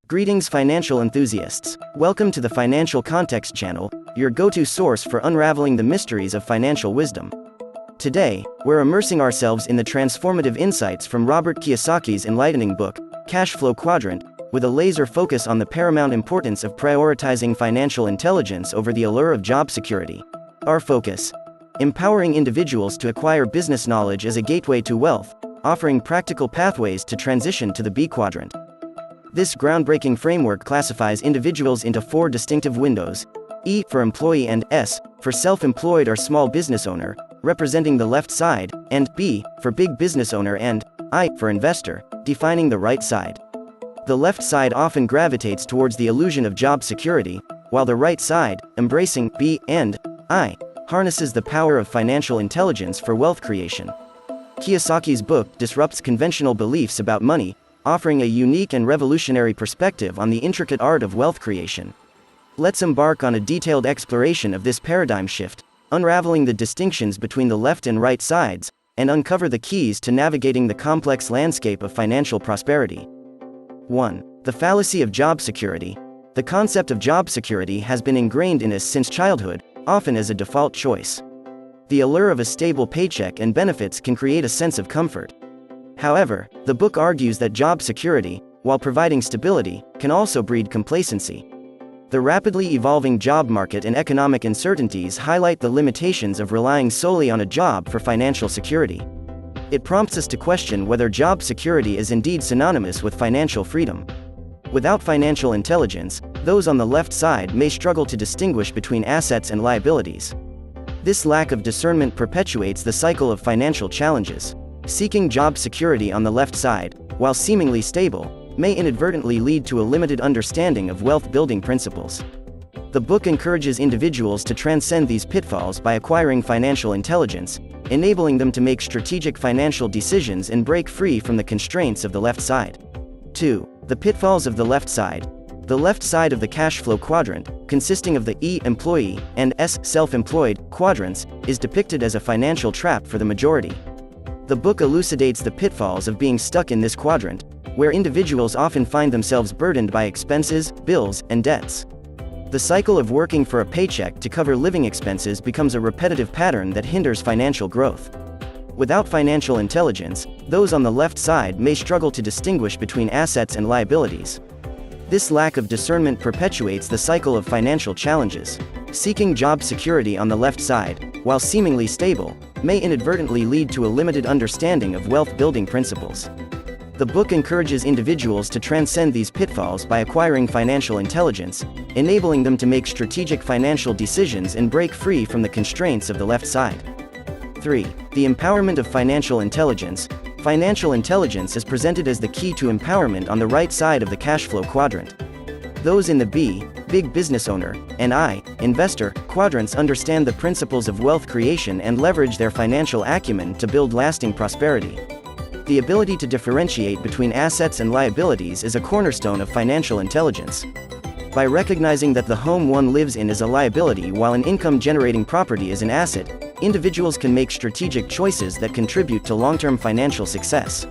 Greetings financial enthusiasts. Welcome to the Financial Context channel, your go-to source for unraveling the mysteries of financial wisdom. Today, we're immersing ourselves in the transformative insights from Robert Kiyosaki's enlightening book, Cashflow Quadrant, with a laser focus on the paramount importance of prioritizing financial intelligence over the allure of job security. Our focus: empowering individuals to acquire business knowledge as a gateway to wealth, offering practical pathways to transition to the B quadrant. This groundbreaking framework classifies individuals into four distinctive windows: E for employee and S for self-employed or small business owner, representing the left side, and B for big business owner and I for investor, defining the right side. The left side often gravitates towards the illusion of job security, while the right side, embracing B and I, harnesses the power of financial intelligence for wealth creation. Kiyosaki's book disrupts conventional beliefs about money, offering a unique and revolutionary perspective on the intricate art of wealth creation. Let's embark on a detailed exploration of this paradigm shift, unraveling the distinctions between the left and right sides, and uncover the keys to navigating the complex landscape of financial prosperity. 1. The fallacy of job security. The concept of job security has been ingrained in us since childhood, often as a default choice. The allure of a stable paycheck and benefits can create a sense of comfort. However, the book argues that job security, while providing stability, can also breed complacency. The rapidly evolving job market and economic uncertainties highlight the limitations of relying solely on a job for financial security. It prompts us to question whether job security is indeed synonymous with financial freedom. Without financial intelligence, those on the left side may struggle to distinguish between assets and liabilities. This lack of discernment perpetuates the cycle of financial challenges. Seeking job security on the left side, while seemingly stable, may inadvertently lead to a limited understanding of wealth-building principles. The book encourages individuals to transcend these pitfalls by acquiring financial intelligence, enabling them to make strategic financial decisions and break free from the constraints of the left side. 2. The pitfalls of the left side. The left side of the cash flow quadrant, consisting of the E employee and S self-employed quadrants, is depicted as a financial trap for the majority. The book elucidates the pitfalls of being stuck in this quadrant, where individuals often find themselves burdened by expenses, bills, and debts. The cycle of working for a paycheck to cover living expenses becomes a repetitive pattern that hinders financial growth. Without financial intelligence, those on the left side may struggle to distinguish between assets and liabilities. This lack of discernment perpetuates the cycle of financial challenges. Seeking job security on the left side, while seemingly stable, may inadvertently lead to a limited understanding of wealth-building principles. The book encourages individuals to transcend these pitfalls by acquiring financial intelligence, enabling them to make strategic financial decisions and break free from the constraints of the left side. 3. The empowerment of financial intelligence. Financial intelligence is presented as the key to empowerment on the right side of the cash flow quadrant. Those in the B, big business owner, and I, investor, quadrants understand the principles of wealth creation and leverage their financial acumen to build lasting prosperity. The ability to differentiate between assets and liabilities is a cornerstone of financial intelligence. By recognizing that the home one lives in is a liability while an income-generating property is an asset, individuals can make strategic choices that contribute to long-term financial success.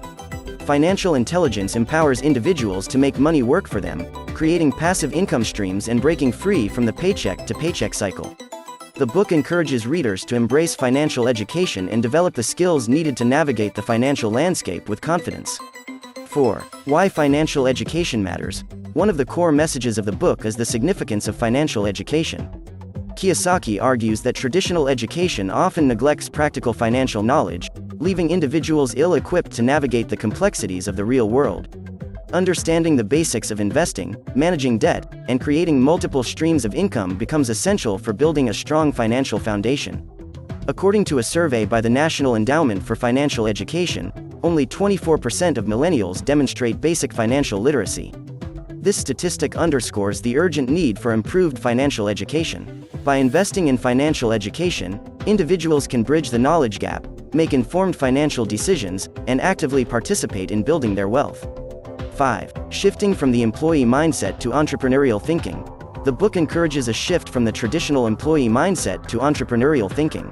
Financial intelligence empowers individuals to make money work for them, creating passive income streams and breaking free from the paycheck-to-paycheck cycle. The book encourages readers to embrace financial education and develop the skills needed to navigate the financial landscape with confidence. 4. Why financial education matters. One of the core messages of the book is the significance of financial education. Kiyosaki argues that traditional education often neglects practical financial knowledge, leaving individuals ill-equipped to navigate the complexities of the real world. Understanding the basics of investing, managing debt, and creating multiple streams of income becomes essential for building a strong financial foundation. According to a survey by the National Endowment for Financial Education, only 24% of millennials demonstrate basic financial literacy. This statistic underscores the urgent need for improved financial education. By investing in financial education, individuals can bridge the knowledge gap, make informed financial decisions, and actively participate in building their wealth. 5. Shifting from the employee mindset to entrepreneurial thinking. The book encourages a shift from the traditional employee mindset to entrepreneurial thinking.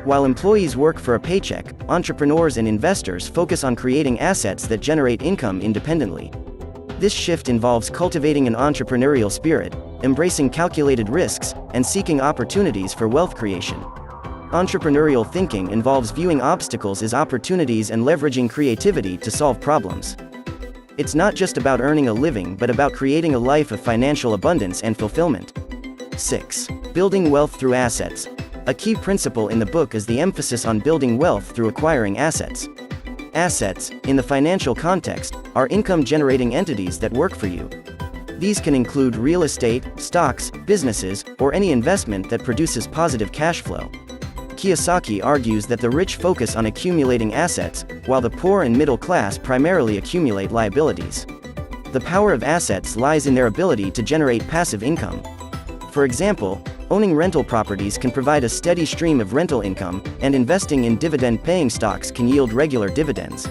While employees work for a paycheck, entrepreneurs and investors focus on creating assets that generate income independently. This shift involves cultivating an entrepreneurial spirit, embracing calculated risks, and seeking opportunities for wealth creation. Entrepreneurial thinking involves viewing obstacles as opportunities and leveraging creativity to solve problems. It's not just about earning a living but about creating a life of financial abundance and fulfillment. 6. Building wealth through assets. A key principle in the book is the emphasis on building wealth through acquiring assets. Assets, in the financial context, are income-generating entities that work for you. These can include real estate, stocks, businesses, or any investment that produces positive cash flow. Kiyosaki argues that the rich focus on accumulating assets, while the poor and middle class primarily accumulate liabilities. The power of assets lies in their ability to generate passive income. For example, owning rental properties can provide a steady stream of rental income, and investing in dividend-paying stocks can yield regular dividends.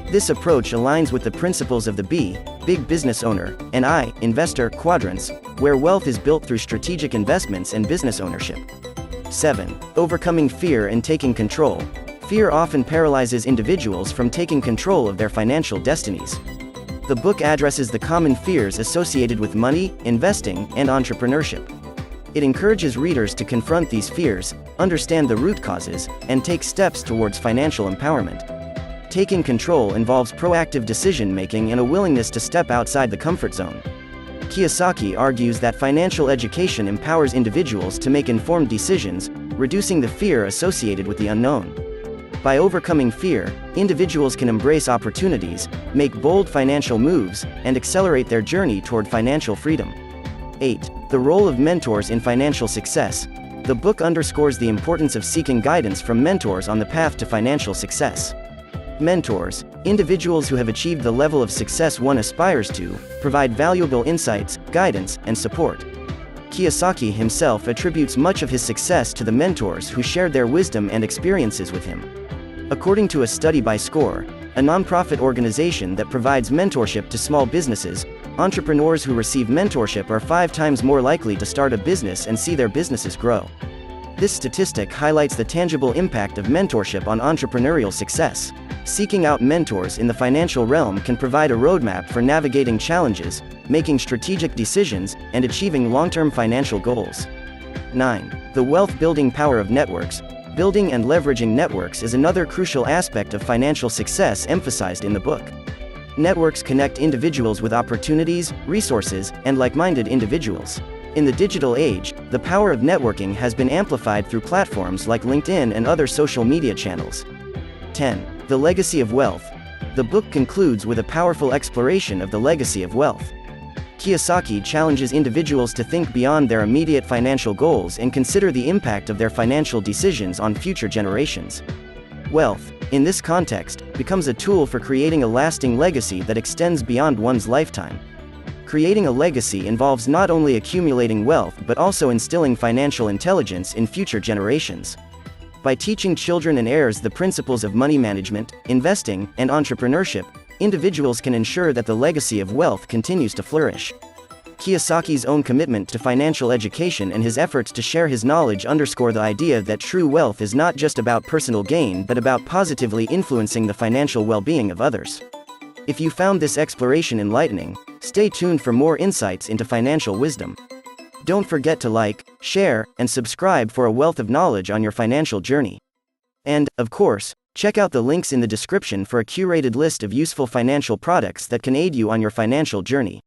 This approach aligns with the principles of the B, big business owner, and I, investor, quadrants, where wealth is built through strategic investments and business ownership. 7. Overcoming fear and taking control. Fear often paralyzes individuals from taking control of their financial destinies. The book addresses the common fears associated with money, investing, and entrepreneurship. It encourages readers to confront these fears, understand the root causes, and take steps towards financial empowerment. Taking control involves proactive decision-making and a willingness to step outside the comfort zone. Kiyosaki argues that financial education empowers individuals to make informed decisions, reducing the fear associated with the unknown. By overcoming fear, individuals can embrace opportunities, make bold financial moves, and accelerate their journey toward financial freedom. 8. The role of mentors in financial success. The book underscores the importance of seeking guidance from mentors on the path to financial success. Mentors, individuals who have achieved the level of success one aspires to, provide valuable insights, guidance, and support. Kiyosaki himself attributes much of his success to the mentors who shared their wisdom and experiences with him. According to a study by SCORE, a nonprofit organization that provides mentorship to small businesses, entrepreneurs who receive mentorship are 5 times more likely to start a business and see their businesses grow. This statistic highlights the tangible impact of mentorship on entrepreneurial success. Seeking out mentors in the financial realm can provide a roadmap for navigating challenges, making strategic decisions, and achieving long-term financial goals. 9. The wealth-building power of networks. Building and leveraging networks is another crucial aspect of financial success emphasized in the book. Networks connect individuals with opportunities, resources, and like-minded individuals. In the digital age, the power of networking has been amplified through platforms like LinkedIn and other social media channels. 10. The legacy of wealth. The book concludes with a powerful exploration of the legacy of wealth. Kiyosaki challenges individuals to think beyond their immediate financial goals and consider the impact of their financial decisions on future generations. Wealth, in this context, becomes a tool for creating a lasting legacy that extends beyond one's lifetime. Creating a legacy involves not only accumulating wealth but also instilling financial intelligence in future generations. By teaching children and heirs the principles of money management, investing, and entrepreneurship, individuals can ensure that the legacy of wealth continues to flourish. Kiyosaki's own commitment to financial education and his efforts to share his knowledge underscore the idea that true wealth is not just about personal gain but about positively influencing the financial well-being of others. If you found this exploration enlightening, stay tuned for more insights into financial wisdom. Don't forget to like, share, and subscribe for a wealth of knowledge on your financial journey. And, of course, check out the links in the description for a curated list of useful financial products that can aid you on your financial journey.